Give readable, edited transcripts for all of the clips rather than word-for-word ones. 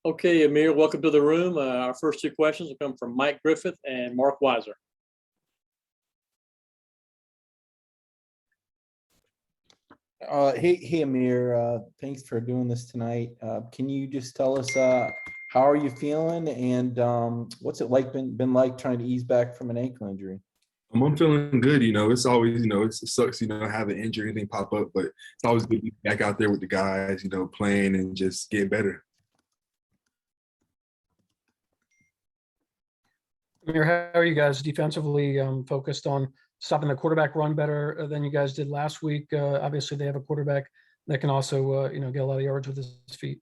Okay, Amir, welcome to the room. Our first two questions will come from Mike Griffith and Mark Weiser. Hey, Amir. Thanks for doing this tonight. Can you just tell us how are you feeling and what's it like been like trying to ease back from an ankle injury? I'm feeling good. It's always, it sucks, have an injury, anything pop up, but it's always good to be back out there with the guys, playing and just getting better. Amir, how are you guys defensively focused on stopping the quarterback run better than you guys did last week? Obviously, they have a quarterback that can also, get a lot of yards with his feet.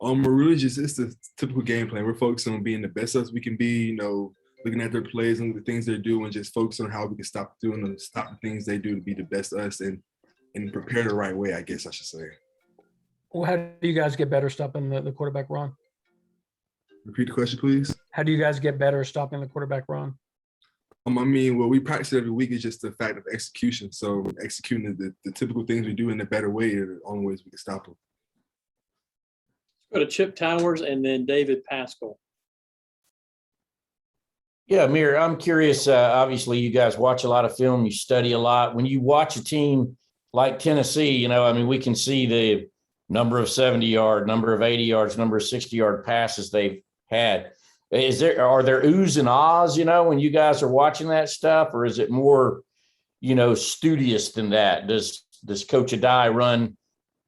We're really it's the typical game plan. We're focusing on being the best us we can be, looking at their plays and the things they do and just focus on how we can stop the things they do to be the best us and prepare the right way, I guess I should say. Well, how do you guys get better stopping the quarterback run? Repeat the question, please. How do you guys get better stopping the quarterback run? What we practice every week is just the fact of execution. So executing the typical things we do in a better way are the only ways we can stop them. Let's go to Chip Towers and then David Pascal. Yeah, Amir, I'm curious. Obviously, you guys watch a lot of film. You study a lot. When you watch a team like Tennessee, we can see the number of 70-yard, number of 80 yards, number of 60-yard passes they've had. Are there oohs and ahs, when you guys are watching that stuff, or is it more, studious than that? Does Coach Adai run?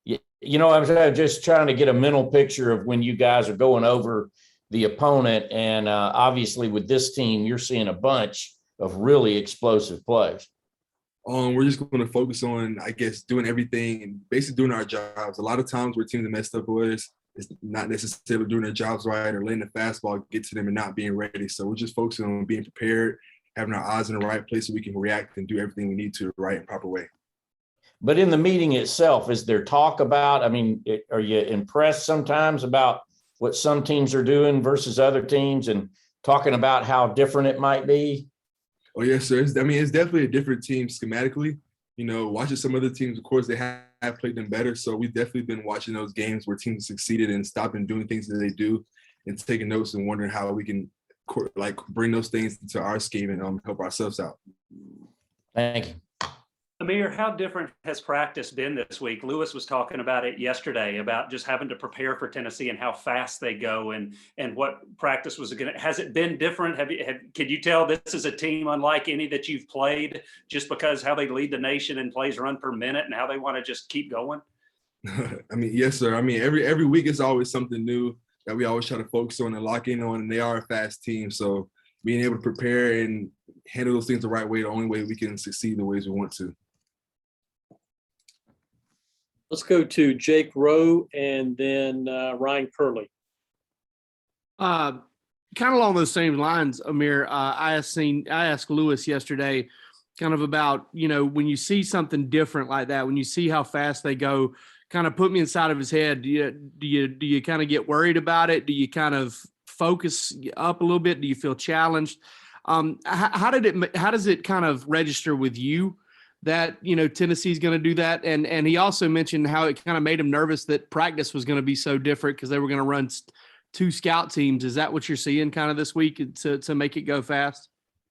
I'm just trying to get a mental picture of when you guys are going over the opponent. And obviously with this team, you're seeing a bunch of really explosive plays. We're just going to focus on, I guess, doing everything and basically doing our jobs. A lot of times where teams are messed up is not necessarily doing their jobs right or letting the fastball get to them and not being ready. So we're just focusing on being prepared, having our eyes in the right place so we can react and do everything we need to the right and proper way. But in the meeting itself, is there talk about, are you impressed sometimes about what some teams are doing versus other teams and talking about how different it might be? Oh, yes, sir. It's definitely a different team schematically. Watching some other teams, of course, they have played them better. So we've definitely been watching those games where teams succeeded and stopping doing things that they do and taking notes and wondering how we can bring those things into our scheme and help ourselves out. Thank you. Amir, how different has practice been this week? Lewis was talking about it yesterday, about just having to prepare for Tennessee and how fast they go and what practice was going to. Has it been different? Can you tell this is a team unlike any that you've played just because how they lead the nation in plays run per minute and how they want to just keep going? Yes, sir. Every week is always something new that we always try to focus on and lock in on, and they are a fast team. So being able to prepare and handle those things the right way, the only way we can succeed the ways we want to. Let's go to Jake Rowe and then Ryan Curley. Kind of along those same lines, Amir. I asked Lewis yesterday kind of about, when you see something different like that, when you see how fast they go, kind of put me inside of his head. Do you kind of get worried about it? Do you kind of focus up a little bit? Do you feel challenged? How does it kind of register with you that, Tennessee's going to do that? And he also mentioned how it kind of made him nervous that practice was going to be so different because they were going to run two scout teams. Is that what you're seeing kind of this week to make it go fast?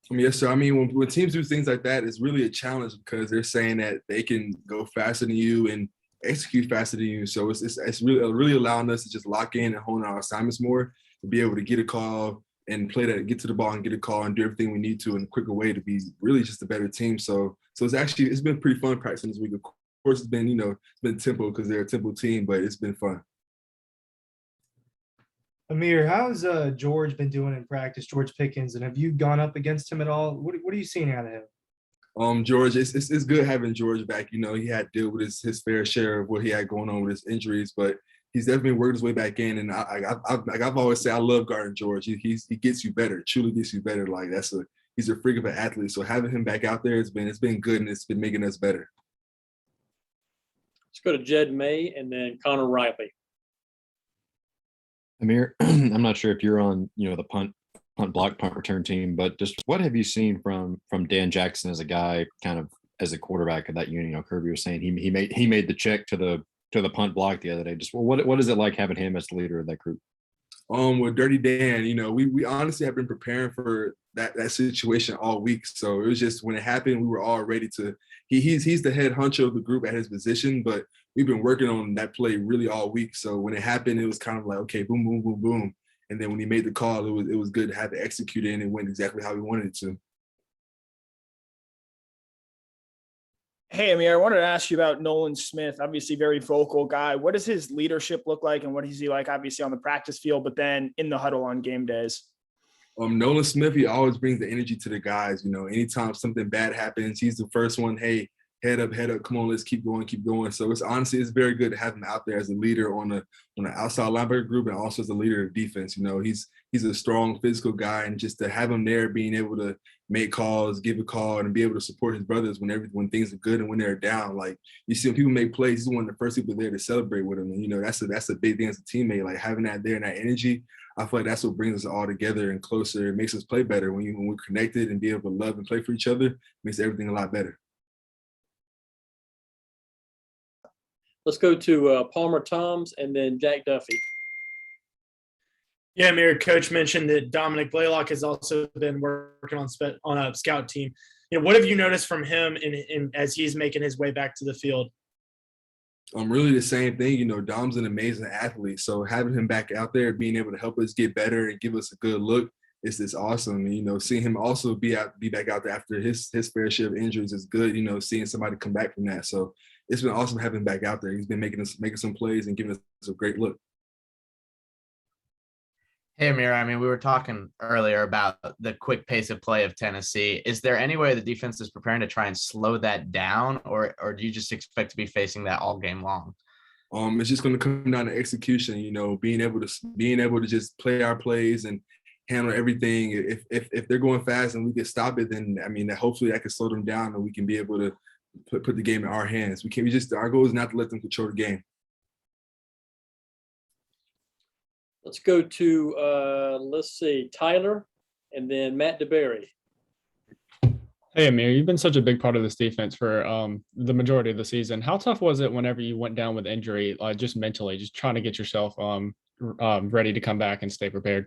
Yes, sir. When teams do things like that, it's really a challenge because they're saying that they can go faster than you and execute faster than you. So it's really allowing us to just lock in and hone our assignments more, to be able to get a call and get to the ball and get a call and do everything we need to in a quicker way to be really just a better team. So it's been pretty fun practicing this week. Of course, it's been tempo because they're a tempo team, but it's been fun. Amir, how's George been doing in practice, George Pickens, and have you gone up against him at all? What are you seeing out of him? George, it's good having George back. He had to deal with his fair share of what he had going on with his injuries, but he's definitely worked his way back in. And I've always said, I love guarding George. He gets you better, truly gets you better. Like he's a freak of an athlete. So having him back out there, it's been good and it's been making us better. Let's go to Jed May and then Connor Riley. Amir, I'm not sure if you're on, the punt block, punt return team, but just what have you seen from Dan Jackson as a guy, kind of as a quarterback of that unit? Kirby was saying he made the check to the to the punt block the other day. Just what is it like having him as the leader of that group? With Dirty Dan, we honestly have been preparing for that situation all week. So it was just when it happened, we were all ready to. He's the head honcho of the group at his position, but we've been working on that play really all week. So when it happened, it was kind of like, okay, boom, boom, boom, boom. And then when he made the call, it was good to have to execute it, and it went exactly how we wanted it to. Hey, Amir, I wanted to ask you about Nolan Smith, obviously very vocal guy. What does his leadership look like, and what is he like, obviously, on the practice field, but then in the huddle on game days? Nolan Smith, he always brings the energy to the guys. Anytime something bad happens, he's the first one. Hey, head up, come on, let's keep going, keep going. So it's very good to have him out there as a leader on the outside linebacker group, and also as a leader of defense. He's a strong physical guy, and just to have him there, being able to make calls, give a call, and be able to support his brothers when things are good and when they're down. Like, you see when people make plays, he's one of the first people there to celebrate with him. And that's a big thing as a teammate. Like, having that there and that energy, I feel like that's what brings us all together and closer. It makes us play better when we're connected and be able to love and play for each other. It makes everything a lot better. Let's go to Palmer Toms and then Jack Duffy. Yeah, Amir, coach mentioned that Dominic Blaylock has also been working on a scout team. What have you noticed from him as he's making his way back to the field? Really the same thing. Dom's an amazing athlete. So having him back out there, being able to help us get better and give us a good look, it's awesome. And, seeing him also be back out there after his fair share of injuries is good. Seeing somebody come back from that. So it's been awesome having him back out there. He's been making some plays and giving us a great look. Hey, Amir, we were talking earlier about the quick pace of play of Tennessee. Is there any way the defense is preparing to try and slow that down, or do you just expect to be facing that all game long? It's just going to come down to execution, being able to just play our plays and handle everything. If they're going fast and we can stop it, then hopefully that can slow them down and we can be able to put the game in our hands. Our goal is not to let them control the game. Let's go to, Tyler and then Matt DeBerry. Hey, Amir, you've been such a big part of this defense for the majority of the season. How tough was it whenever you went down with injury, just mentally, just trying to get yourself ready to come back and stay prepared?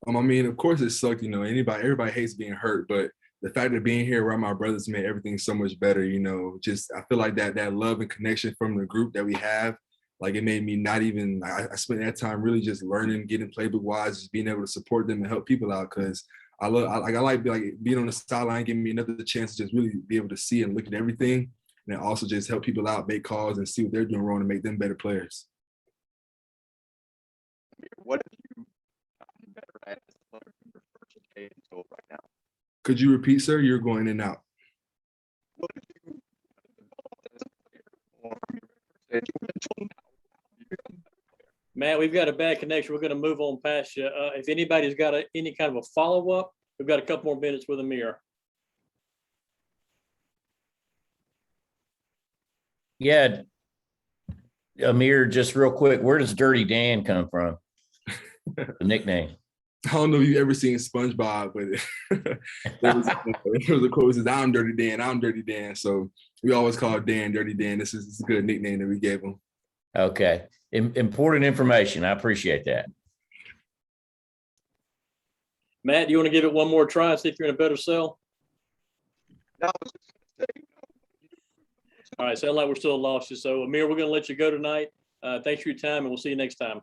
Of course it sucked. Everybody hates being hurt, but the fact of being here around my brothers made everything so much better. I feel like that love and connection from the group that we have. Like, it made me not even, I spent that time really just learning, getting playbook wise, just being able to support them and help people out. Cause I like being on the sideline, giving me another chance to just really be able to see and look at everything. And then also just help people out, make calls and see what they're doing wrong and make them better players. What have you gotten better at as your first day until right now? Could you repeat, sir? You're going in and out. What have you as a player until now? Matt, we've got a bad connection. We're going to move on past you. If anybody's got any kind of a follow-up, we've got a couple more minutes with Amir. Yeah. Amir, just real quick, where does Dirty Dan come from? The nickname. I don't know if you've ever seen SpongeBob, but there was a quote that says, I'm Dirty Dan. So we always call Dan Dirty Dan. This is a good nickname that we gave him. Okay. Important information. I appreciate that. Matt, do you want to give it one more try and see if you're in a better cell? No. All right. Sound like we're still lost you. So, Amir, we're going to let you go tonight. Thanks for your time, and we'll see you next time.